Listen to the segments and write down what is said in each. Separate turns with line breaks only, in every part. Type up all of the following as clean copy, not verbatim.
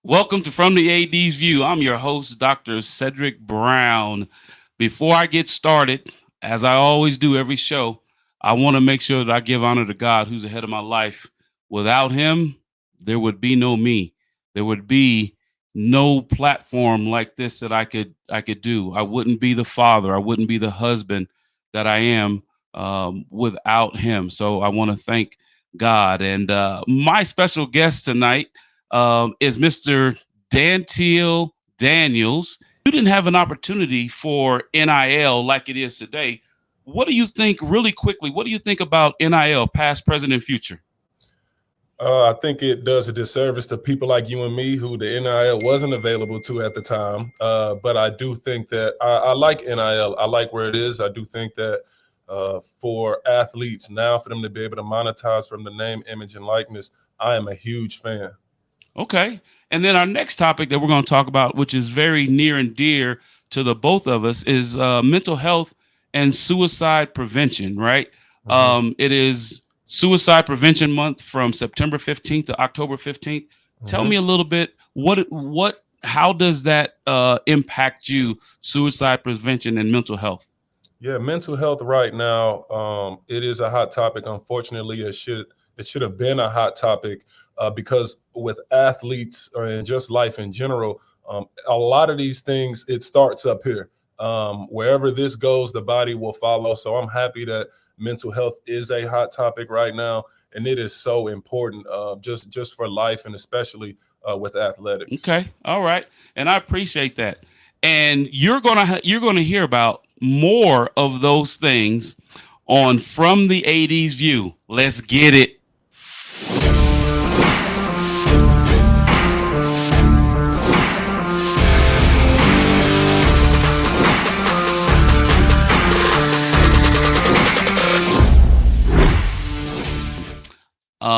Welcome to From the AD's View. I'm your host, Dr. Cedric Brown. Before I get started, as I always do every show, I want to make sure that I give honor to God who's ahead of my life. Without him, there would be no me. There would be no platform like this that I could do. I wouldn't be the father. I wouldn't be the husband that I am without him. So I want to thank God. And my special guest tonight is Mr. Dantiel Daniels. You didn't have an opportunity for NIL like it is today. What do you think, really quickly, what do you think about NIL, past, present, and future?
I think it does a disservice to people like you and me who the NIL wasn't available to at the time. But I do think that I like NIL. I like where it is. I do think that for athletes now, for them to be able to monetize from the name, image, and likeness, I am a huge fan.
Okay. And then our next topic that we're going to talk about, which is very near and dear to the both of us, is mental health and suicide prevention, right? It is Suicide Prevention Month from September 15th to October 15th. Tell me a little bit, how does that impact you, suicide prevention and mental health?
Yeah, mental health right now, it is a hot topic. Unfortunately, it should have been a hot topic because with athletes or in just life in general, a lot of these things it starts up here. Wherever this goes, the body will follow. So I'm happy that mental health is a hot topic right now, and it is so important just for life and especially with athletics.
Okay. All right. And I appreciate that. And you're gonna hear about more of those things on From the AD's View. Let's get it.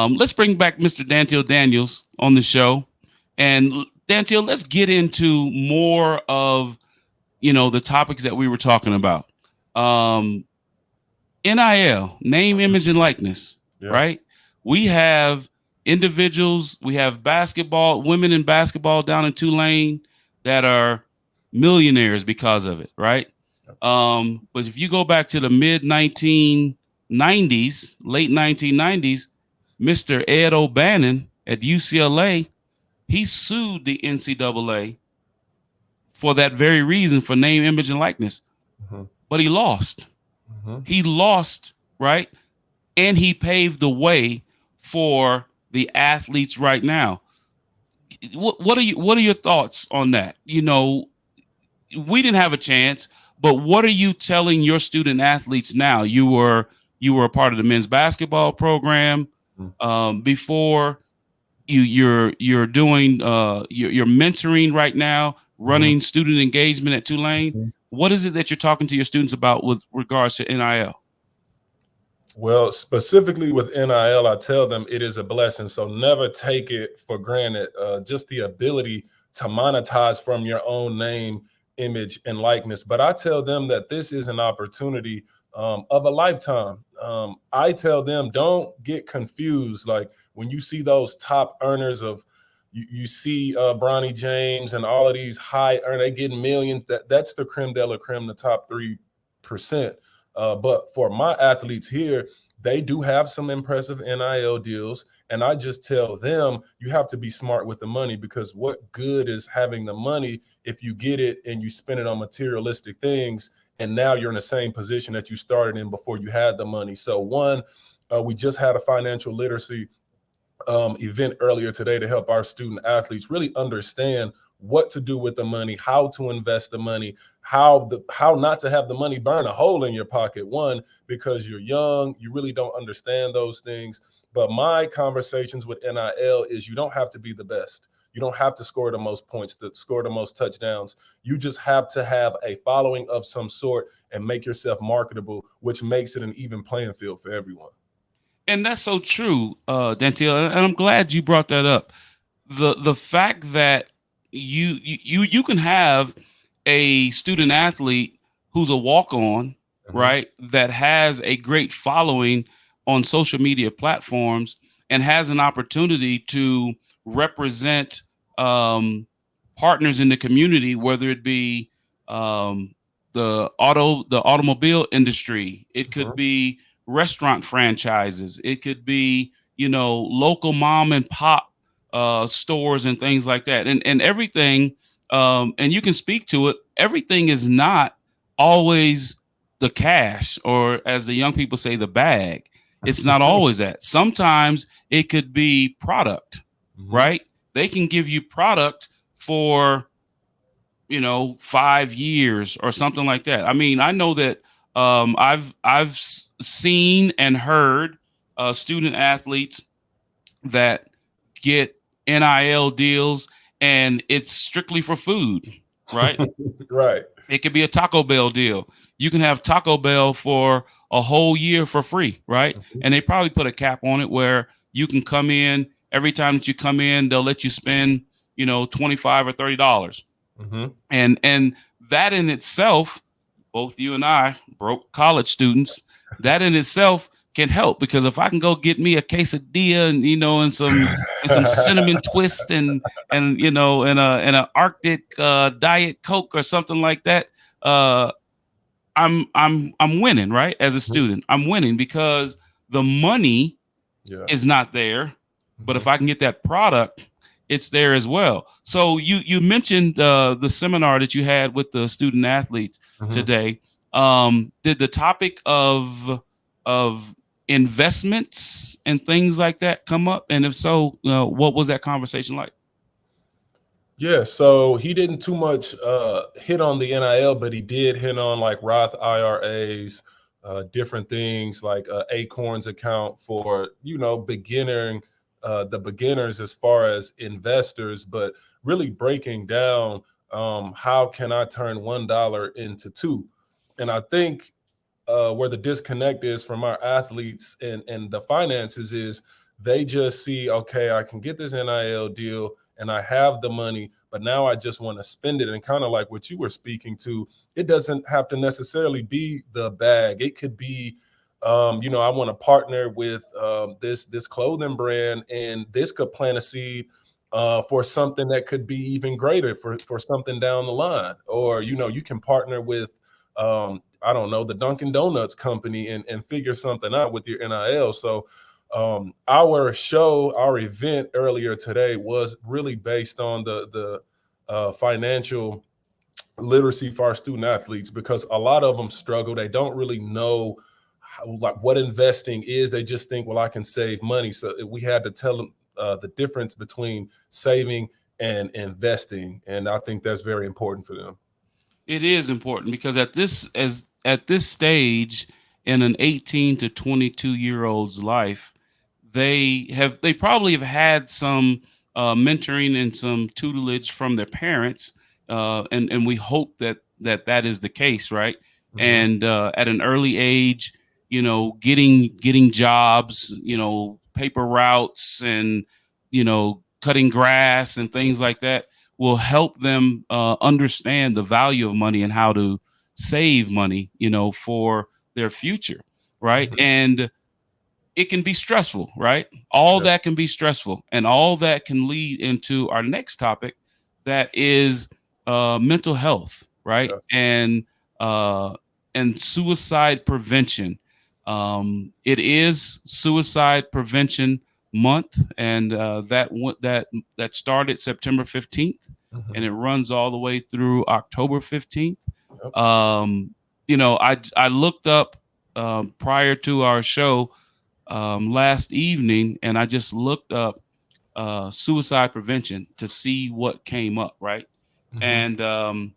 Let's bring back Mr. Dantiel Daniels on the show. And Dantiel, let's get into more of the topics that we were talking about. Um, NIL, name, image, and likeness,
Yeah.
right? We have individuals, we have basketball, women in basketball down in Tulane that are millionaires because of it, right? But if you go back to the mid 1990s, late 1990s, Mr. Ed O'Bannon at UCLA, he sued the NCAA for that very reason, for name, image, and likeness.
Mhm.
But he lost.
Mhm.
He lost, right? And he paved the way for the athletes right now. What are your thoughts on that? We didn't have a chance, but what are you telling your student athletes now? You were a part of the men's basketball program before. You're doing you're mentoring right now, running student engagement at Tulane.
Mhm.
What is it that you're talking to your students about with regards to NIL?
Well, specifically with NIL, I tell them it is a blessing. So never take it for granted. Just the ability to monetize from your own name, image, and likeness. But I tell them that this is an opportunity of a lifetime. I tell them don't get confused. Like when you see those top earners of, you see Bronny James and all of these high earners, they get millions. That's the creme de la creme, the top 3%. But for my athletes here, they do have some impressive NIL deals. And I just tell them you have to be smart with the money, because what good is having the money if you get it and you spend it on materialistic things, and now you're in the same position that you started in before you had the money. So one, we just had a financial literacy event earlier today to help our student athletes really understand what to do with the money, how to invest the money, how not to have the money burn a hole in your pocket. One, because you're young, you really don't understand those things. But my conversations with NIL is you don't have to be the best. You don't have to score the most points, to score the most touchdowns. You just have to have a following of some sort and make yourself marketable, which makes it an even playing field for everyone.
And that's so true, Dantiel, and I'm glad you brought that up. The fact that you can have a student athlete who's a walk on,
Mhm.
right, that has a great following on social media platforms and has an opportunity to represent um, partners in the community, whether it be um, the automobile industry, it could
Mhm.
be restaurant franchises, it could be local mom and pop stores and things like that, and everything. And you can speak to it. Everything is not always the cash, or as the young people say, the bag. It's not always that. Sometimes it could be product,
Mhm.
right? They can give you product for 5 years or something like that. I mean, I know that I've seen and heard student athletes that get NIL deals, and it's strictly for food, right?
Right.
It could be a Taco Bell deal. You can have Taco Bell for a whole year for free, right?
Mhm.
And they probably put a cap on it where you can come in every time that you come in, they'll let you spend, $25 or $30.
Mhm.
And that in itself, both you and I, broke college students, that in itself can help, because if I can go get me a quesadilla and some cinnamon twist and a Arctic diet Coke or something like that, uh, I'm winning, right? As a
Mhm.
student, I'm winning because the money
Yeah.
is not there, but if
Mhm.
I can get that product, it's there as well. So you mentioned the seminar that you had with the student athletes
Mhm.
today. Did the topic of investments and things like that come up? And if so, what was that conversation like?
Yeah, so he didn't too much hit on the NIL, but he did hit on like Roth IRAs, different things like Acorns account for the beginners as far as investors, but really breaking down how can I turn $1 into two, and I think where the disconnect is from our athletes and the finances is they just see, okay, I can get this NIL deal and I have the money, but now I just want to spend it. And kind of like what you were speaking to, it doesn't have to necessarily be the bag. It could be, I want to partner with this clothing brand, and this could plant a seed for something that could be even greater for something down the line. Or you can partner with I don't know, the Dunkin' Donuts company and figure something out with your NIL. So our event earlier today was really based on the financial literacy for our student athletes, because a lot of them struggle. They don't really know like what investing is. They just think, well, I can save money. So we had to tell them the difference between saving and investing, and I think that's very important for them.
It is important because at this stage in an 18 to 22-year-old's life, they probably have had some mentoring and some tutelage from their parents, and we hope that is the case, right?
Mhm.
And at an early age, getting jobs, paper routes, and cutting grass and things like that will help them understand the value of money and how to save money, for their future, right?
Mhm.
And it can be stressful, right? All
Yeah.
that can be stressful, and all that can lead into our next topic, that is mental health, right?
Yes.
And suicide prevention. It is Suicide Prevention Month, and that started September 15th, and
Mhm.
it runs all the way through October 15th.
Yep.
Um, I looked up prior to our show last evening, and I just looked up suicide prevention to see what came up, right?
Mhm.
And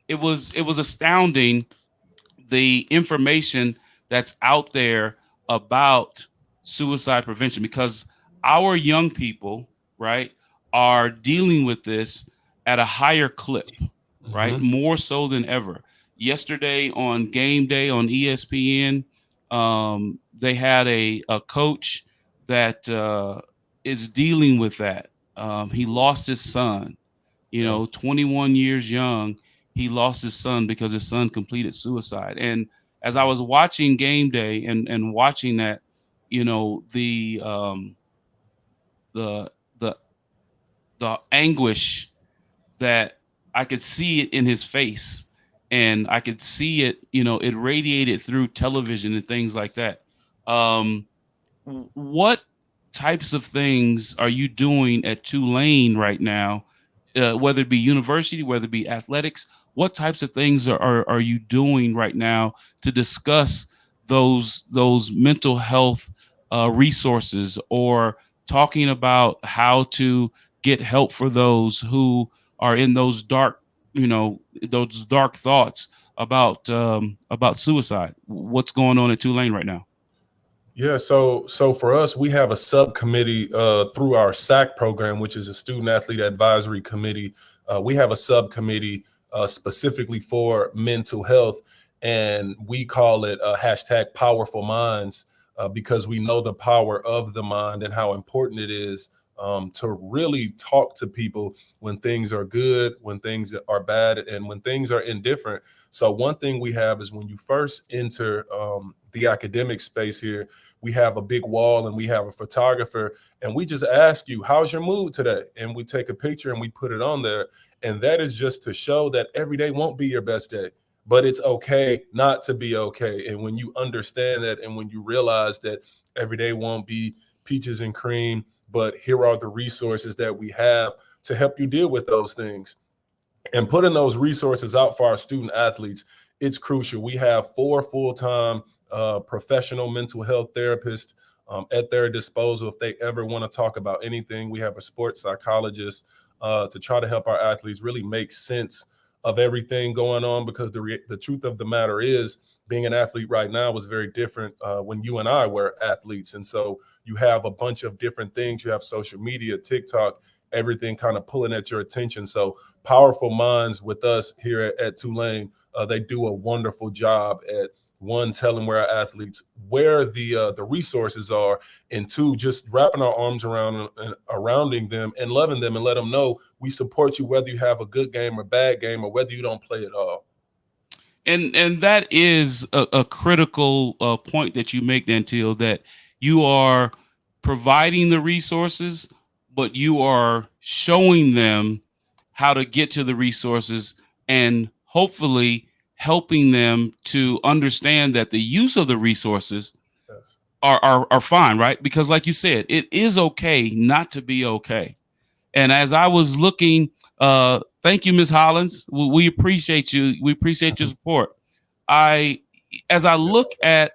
it was astounding, the information that's out there about suicide prevention, because our young people, right, are dealing with this at a higher clip, right?
Mhm.
More so than ever. Yesterday on game day on ESPN, they had a coach that is dealing with that. He lost his son,
Yeah.
21 years young. He lost his son because his son completed suicide. And as I was watching game day and watching that, you know, the um the the the anguish that I could see it in his face, and I could see it, it radiated through television and things like that. Um, what types of things are you doing at Tulane right now, whether it be university, whether it be athletics? What types of things are you doing right now to discuss those mental health resources, or talking about how to get help for those who are in those those dark thoughts about suicide? What's going on at Tulane right now?
Yeah, so for us, we have a subcommittee through our SAC program, which is a Student Athlete Advisory Committee. We have a subcommittee specifically for mental health, and we call it hashtag Powerful Minds because we know the power of the mind and how important it is to really talk to people when things are good, when things are bad, and when things are indifferent. So one thing we have is when you first enter the academic space here, we have a big wall and we have a photographer, and we just ask you, how's your mood today? And we take a picture and we put it on there. And that is just to show that every day won't be your best day, but it's okay not to be okay. And when you understand that, and when you realize that every day won't be peaches and cream, but here are the resources that we have to help you deal with those things. And putting those resources out for our student athletes, it's crucial. We have 4 full-time professional mental health therapists at their disposal if they ever want to talk about anything. We have a sports psychologist to try to help our athletes really make sense of everything going on, because the truth of the matter is, being an athlete right now was very different when you and I were athletes. And so you have a bunch of different things. You have social media, TikTok, everything kind of pulling at your attention. So Powerful Minds with us here at Tulane, they do a wonderful job at, one, telling where our athletes, where the resources are, and two, just wrapping our arms around and surrounding them and loving them and let them know we support you whether you have a good game or bad game or whether you don't play at all.
And that is a critical point that you make, Dantiel, that you are providing the resources, but you are showing them how to get to the resources, and hopefully helping them to understand that the use of the resources
Yes.
are fine, right? Because like you said, it is okay not to be okay. And as I was looking, thank you, Ms. Hollins. We appreciate you. We appreciate your support. As I look at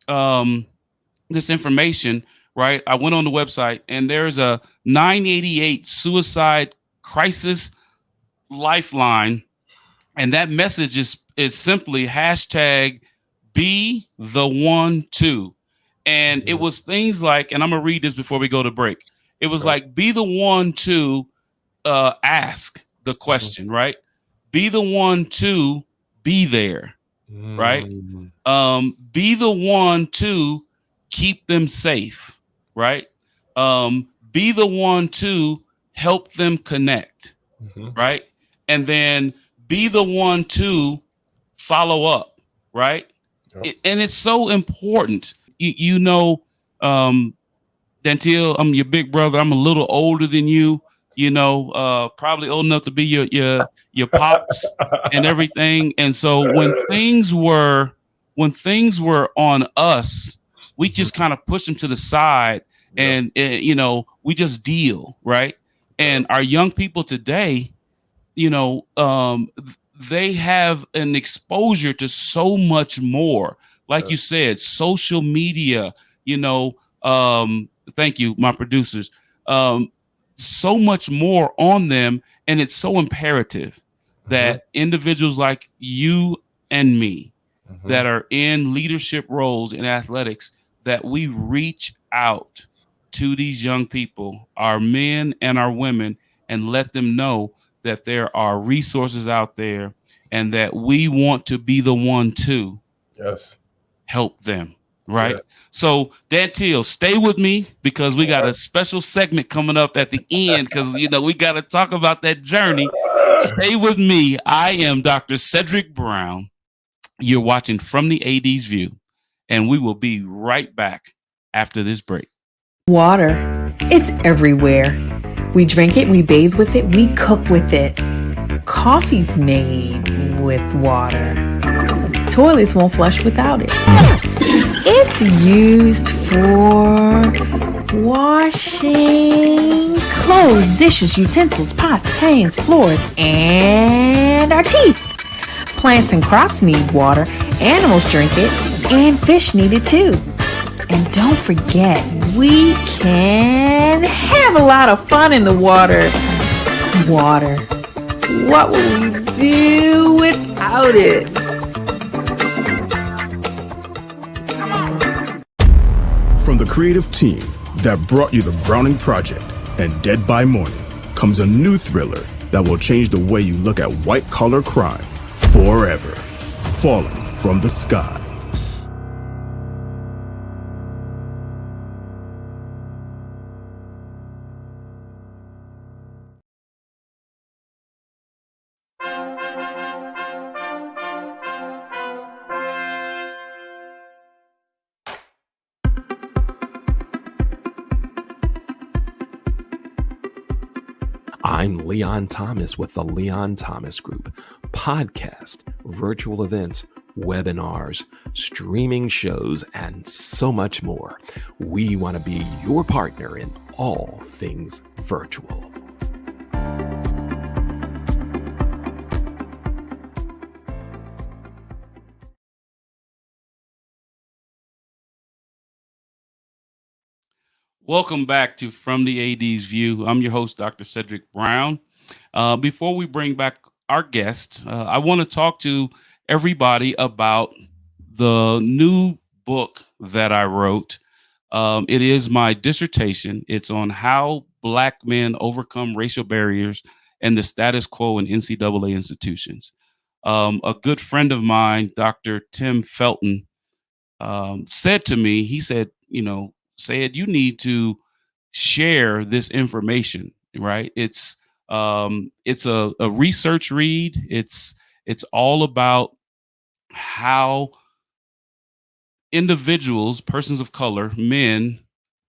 this information, right, I went on the website, and there's a 988 suicide crisis lifeline. And that message is simply hashtag be the one to. And it was things like, and I'm going to read this before we go to break. It was like, be the one to ask the question, right? Be the one to be there, right? Be the one to keep them safe, right? Be the one to help them connect, right? And then be the one to follow up, right? And it's so important. Dantiel, I'm your big brother. I'm a little older than you. Probably old enough to be your pops and everything. And so when things were on us, we just kind of pushed them to the side, and we just deal, right? And our young people today, they have an exposure to so much more. Like you said, social media, thank you, my producers. So much more on them. And it's so imperative that individuals like you and me that are in leadership roles in athletics, that we reach out to these young people, our men and our women, and let them know that there are resources out there, and that we want to be the one to help them. Right. Yes. So Dantiel, stay with me, because we got a special segment coming up at the end, because we got to talk about that journey. Stay with me. I am Dr. Cedric Brown. You're watching From the AD's View, and we will be right back after this break.
Water, it's everywhere. We drink it, we bathe with it, we cook with it. Coffee's made with water. Toilets won't flush without it. It's used for washing clothes, dishes, utensils, pots, pans, floors, and our teeth. Plants and crops need water, animals drink it, and fish need it too. And don't forget, we can have a lot of fun in the water. Water. What would we do without it?
From the creative team that brought you The Browning Project and Dead by Morning comes a new thriller that will change the way you look at white-collar crime forever. Falling from the Sky.
I'm Leon Thomas with the Leon Thomas Group. Podcast, virtual events, webinars, streaming shows, and so much more. We want to be your partner in all things virtual.
Welcome back to From the AD's View. I'm your host, Dr. Cedric Brown. Before we bring back our guest, I want to talk to everybody about the new book that I wrote. It is my dissertation. It's on how Black men overcome racial barriers and the status quo in NCAA institutions. A good friend of mine, Dr. Tim Felton, said to me, he said, said you need to share this information, right? It's a research read. It's all about how individuals, persons of color, men,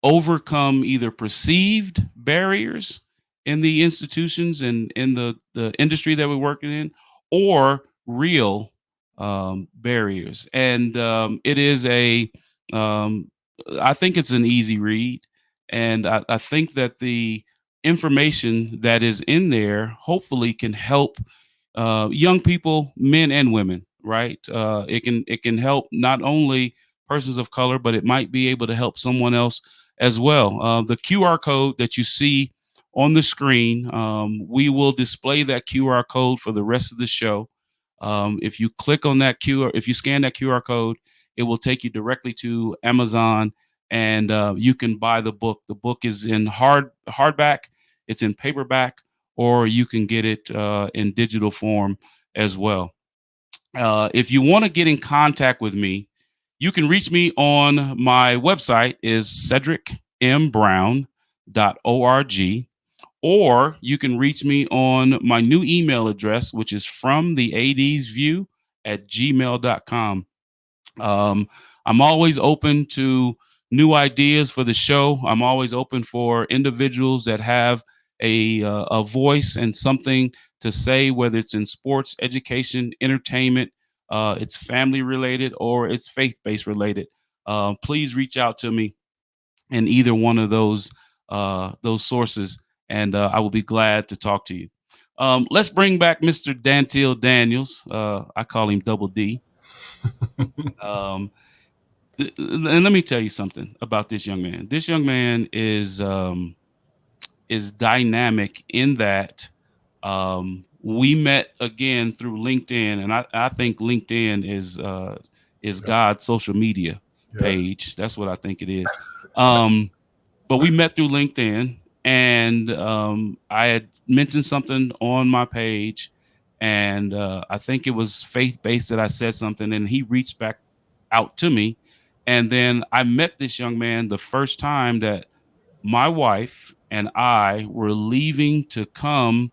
overcome either perceived barriers in the institutions and in the industry that we're working in, or real barriers. And it is um, I think it's an easy read. And I think that the information that is in there hopefully can help young people, men and women, right? It can help not only persons of color, but it might be able to help someone else as well. The QR code that you see on the screen, we will display that QR code for the rest of the show. If you click on that if you scan that QR code, it will take you directly to Amazon, and you can buy the book. The book is in hardback, it's in paperback, or you can get it in digital form as well. If you want to get in contact with me, you can reach me on my website is cedricmbrown.org, or you can reach me on my new email address, which is from the AD's view at gmail.com. I'm always open to new ideas for the show. I'm always open for individuals that have a voice and something to say, whether it's in sports, education, entertainment, it's family related, or it's faith-based related. Please reach out to me in either one of those sources, and I will be glad to talk to you. Let's bring back Mr. Dantiel Daniels. I call him Double D. And let me tell you something about this young man. This young man is dynamic in that we met again through LinkedIn, and I think LinkedIn is God's social media page. That's what I think it is. But we met through LinkedIn, and I had mentioned something on my page, and I think it was faith-based that I said something, and he reached back out to me. And then I met this young man the first time that my wife and I were leaving to come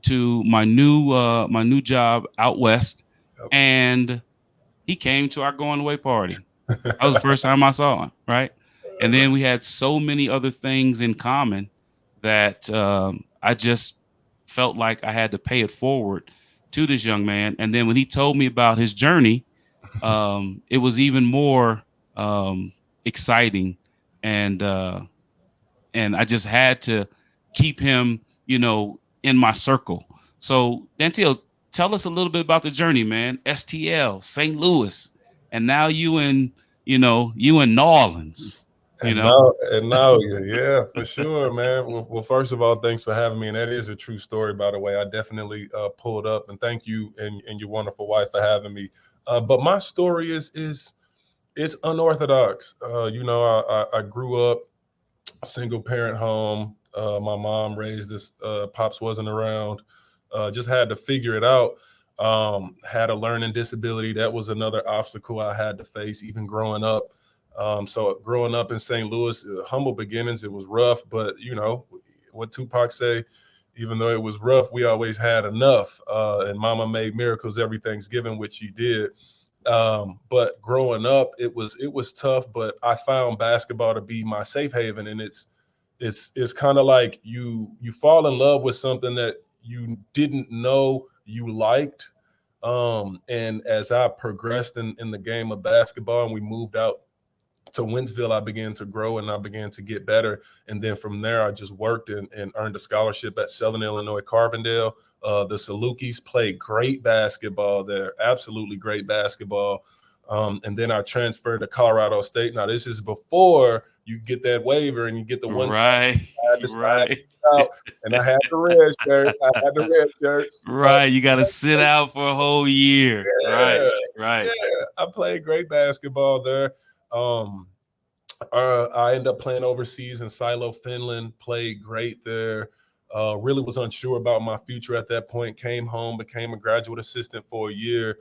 to my new job out west, and he came to our going away party. That was the first time I saw him, right? And then we had so many other things in common that I just felt like I had to pay it forward to this young man. And then when he told me about his journey, it was even more exciting, and I just had to keep him, in my circle. So, Dantiel, tell us a little bit about the journey, man. STL, St. Louis, and now you in New Orleans.
Now, yeah, for sure, man. Well, first of all, thanks for having me, and that is a true story, by the way. I definitely pulled up, and thank you and your wonderful wife for having me. But my story is it's unorthodox. I grew up single parent home. My mom raised us. Pops wasn't around. Just had to figure it out. Had a learning disability. That was another obstacle I had to face, even growing up. So growing up in St. Louis, humble beginnings, it was rough, but what Tupac say, even though it was rough, we always had enough. And Mama made miracles every Thanksgiving, which she did. But growing up, it was tough, but I found basketball to be my safe haven. And it's kind of like you fall in love with something that you didn't know you liked. And as I progressed in the game of basketball and we moved out to Wentzville, I began to grow and I began to get better. And then from there, I just worked and earned a scholarship at Southern Illinois Carbondale. The Salukis played great basketball there, absolutely great basketball. And then I transferred to Colorado State. Now, this is before you get that waiver and you get the one.
Right.
Out, and I had the red shirt.
Right. You got to sit out for a whole year.
Yeah,
Right.
Yeah. I played great basketball there. I ended up playing overseas in Silo, Finland, played great there. Really was unsure about my future at that point. Came home, became a graduate assistant for a year,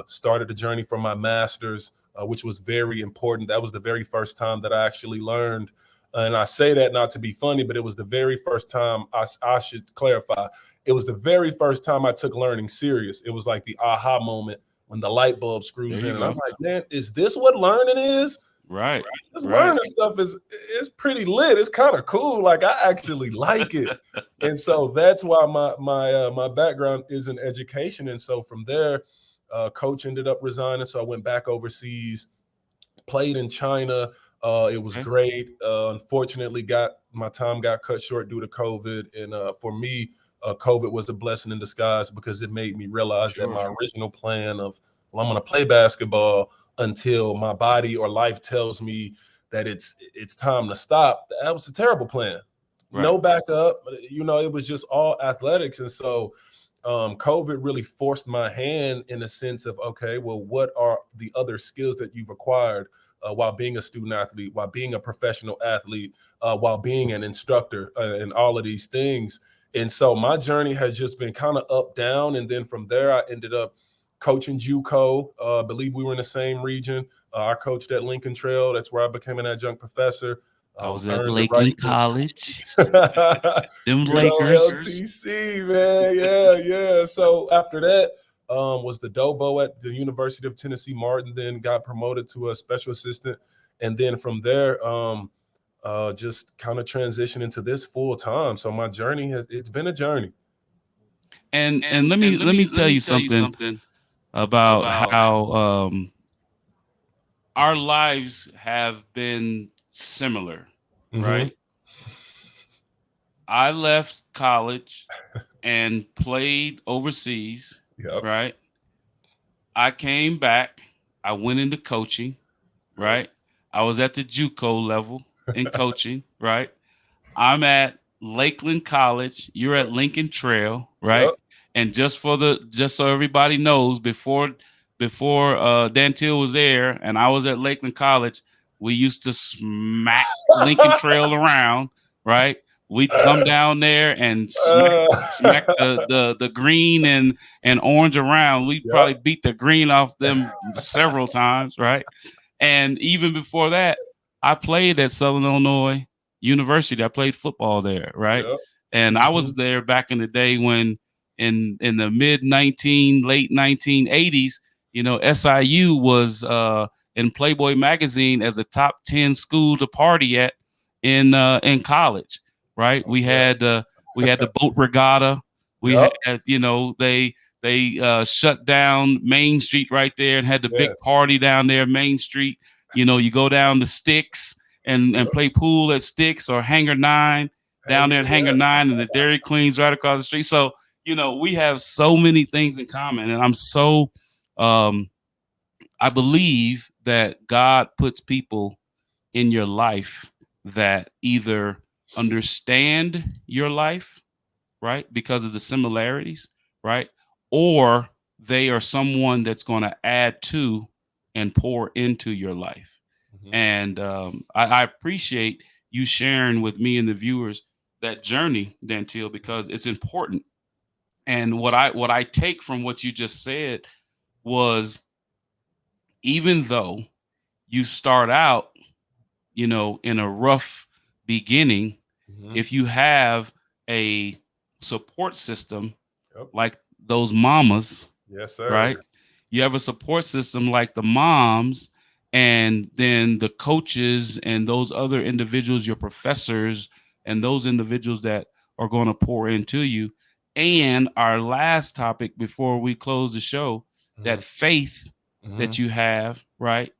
started the journey for my master's, which was very important. That was the very first time that I actually learned. And I say that not to be funny, but it was the very first time, I should clarify, it was the very first time I took learning serious. It was like the aha moment when the light bulb screws in. And I'm like, man, is this what learning is?
Right.
This learning stuff is pretty lit. It's kind of cool. Like, I actually like it. And so that's why my background is in education. And so from there, coach ended up resigning. So I went back overseas, played in China. It was great. Unfortunately, my time got cut short due to COVID. And for me, COVID was a blessing in disguise because it made me realize that my original plan of, well, I'm going to play basketball until my body or life tells me that it's time to stop. That was a terrible plan. Right. No backup. It was just all athletics. And so COVID really forced my hand in a sense of, okay, well, what are the other skills that you've acquired while being a student athlete, while being a professional athlete, while being an instructor, and all of these things. And so my journey has just been kind of up, down. And then from there, I ended up coaching JUCO. I believe we were in the same region. I coached at Lincoln Trail. That's where I became an adjunct professor.
I was at Lakeland College.
Them Lakers. LTC, man. Yeah. So after that, was the Dobo at the University of Tennessee Martin, then got promoted to a special assistant. And then from there, just kind of transitioned into this full time. So my journey it's been a journey.
And let me tell you something about how our lives have been similar, right? I left college and played overseas, right? I came back. I went into coaching, right? I was at the JUCO level in coaching, right? I'm at Lakeland College. You're at Lincoln Trail, right? Yep. And just so everybody knows, before Dantiel was there and I was at Lakeland College, we used to smack Lincoln Trail around, right? We'd come down there and smack the green and orange around. We'd probably beat the green off them several times, right? And even before that, I played at Southern Illinois University. I played football there, right? Yep. And I was there back in the day when in the late 1980s, SIU was in Playboy magazine as a top 10 school to party at in college. right? We had the boat regatta. We
Yep.
had, they shut down Main Street right there and had the big
Yes.
party down there, Main Street. You go down to Sticks and
Yep.
play pool at Sticks or Hangar 9 down there at Hangar 9 and the Dairy Queen's right across the street. So, we have so many things in common. And I'm so, I believe that God puts people in your life that either understand your life, right, because of the similarities, right, or they are someone that's going to add to and pour into your life.
Mhm.
And I appreciate you sharing with me and the viewers that journey, Dantiel, because it's important. And what I take from what you just said was, even though you start out, in a rough beginning,
Mhm.
if you have a support system
Yep.
like those mamas,
Yes, sir.
right? You have a support system like the moms, and then the coaches and those other individuals, your professors, and those individuals that are going to pour into you. And our last topic before we close the show, that faith that you have, right?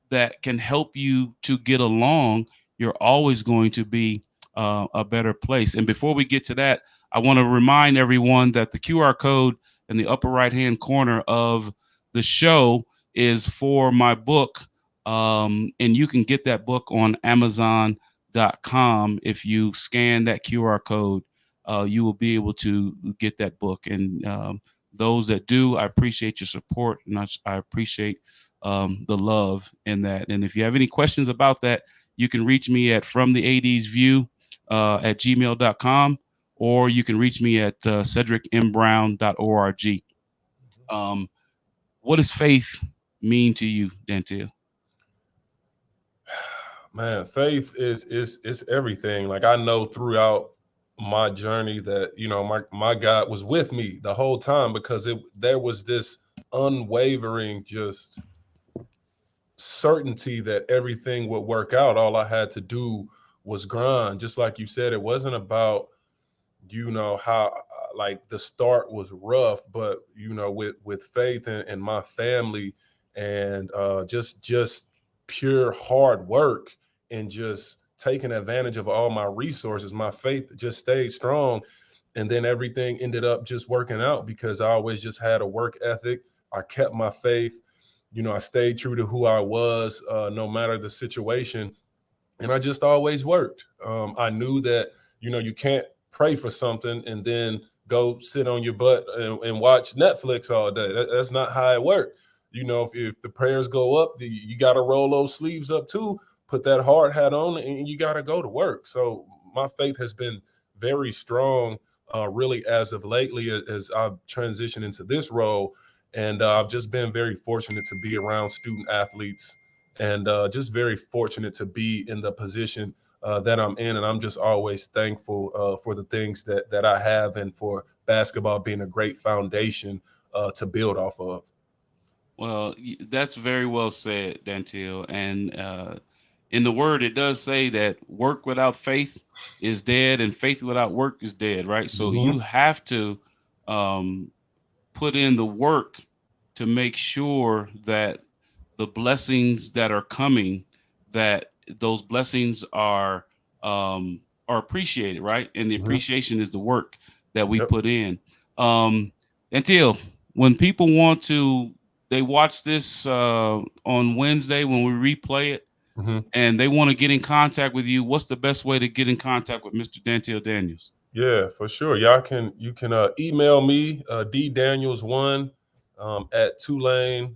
That can help you to get along, you're always going to be a better place. And before we get to that, I want to remind everyone that the QR code in the upper right hand corner of the show is for my book. And you can get that book on Amazon.com. If you scan that QR code, you will be able to get that book. And those that do, I appreciate your support, and I appreciate the love in that. And if you have any questions about that, you can reach me at fromtheadsview at gmail.com, or you can reach me at cedricmbrown.org. What does faith mean to you, Dantiel?
Man, faith is everything. Like, I know throughout my journey that my God was with me the whole time, because there was this unwavering just certainty that everything would work out. All I had to do was grind. Just like you said, it wasn't about how like the start was rough, but with faith and my family, and just pure hard work, and just taking advantage of all my resources, my faith just stayed strong. And then everything ended up just working out because I always just had a work ethic. I kept my faith. I stayed true to who I was, no matter the situation. And I just always worked. I knew that, you can't pray for something and then go sit on your butt and watch Netflix all day. That's not how it worked. If the prayers go up, you got to roll those sleeves up too, put that hard hat on, and you got to go to work. So my faith has been very strong, really, as of lately, as I've transitioned into this role. And I've just been very fortunate to be around student athletes, and just very fortunate to be in the position that I'm in. And I'm just always thankful for the things that I have, and for basketball being a great foundation to build off of.
Well, that's very well said, Dantiel. And in the word, it does say that work without faith is dead, and faith without work is dead, right? So you have to put in the work to make sure that the blessings that are coming, that those blessings are appreciated, right? And the appreciation is the work that we put in. Until when people want to, they watch this on Wednesday when we replay it, and they want to get in contact with you, what's the best way to get in contact with Mr. Dantiel Daniels?
Yeah, for sure. You can email me, ddaniels1 at tulane.edu,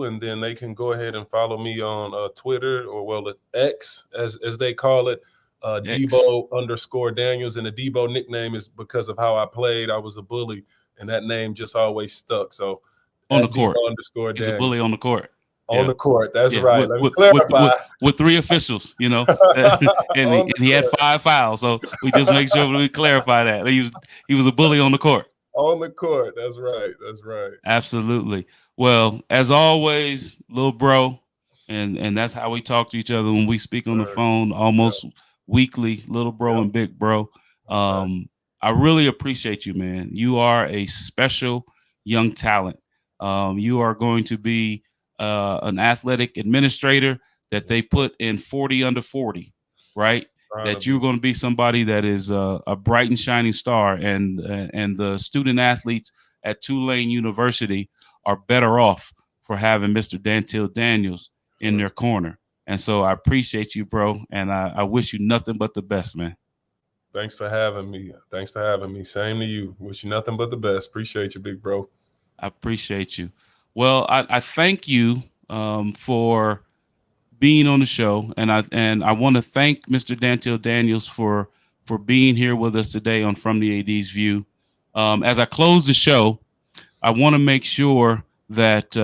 and then they can go ahead and follow me on Twitter, or X as they call it, Debo_Daniels. And the Debo nickname is because of how I played. I was a bully, and that name just always stuck. So
on the court,
Debo_Daniels.
He's a bully on the court.
On the court, that's right. Let me clarify.
With 3 officials, and he had 5 fouls. So we just make sure we clarify that he was a bully on the court.
On the court, that's right. That's right.
Absolutely. Well, as always, little bro, and that's how we talk to each other when we speak on the phone almost weekly, little bro and big bro. I really appreciate you, man. You are a special young talent. You are going to be an athletic administrator that they put in 40 under 40, right? That you're going to be somebody that is a bright and shining star, and the student athletes at Tulane University are better off for having Mr. Dantiel Daniels in their corner. And so I appreciate you, bro, and I wish you nothing but the best, man.
Thanks for having me. Thanks for having me. Same to you. Wish you nothing but the best. Appreciate you, big bro.
I appreciate you. Well, I thank you for being on the show, and I want to thank Mr. Dantiel Daniels for being here with us today on From the AD's View. As I close the show, I want to make sure that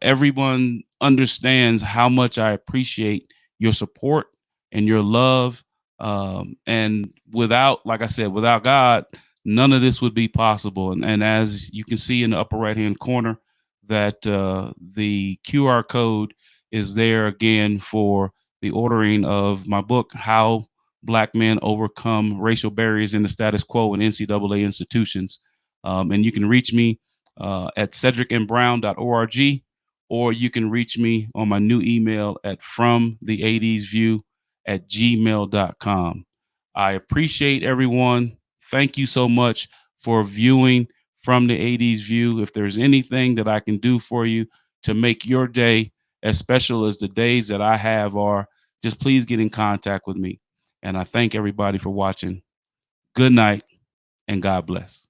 everyone understands how much I appreciate your support and your love. And without, like I said, without God, none of this would be possible. And as you can see in the upper right-hand corner, that the QR code is there again for the ordering of my book, How Black Men Overcome Racial Barriers in the Status Quo in NCAA Institutions. And you can reach me at cedricmbrown.org, or you can reach me on my new email at fromtheadsview@gmail.com. I appreciate everyone. Thank you so much for viewing From the AD's View. If there's anything that I can do for you to make your day as special as the days that I have are, just please get in contact with me. And I thank everybody for watching. Good night and God bless.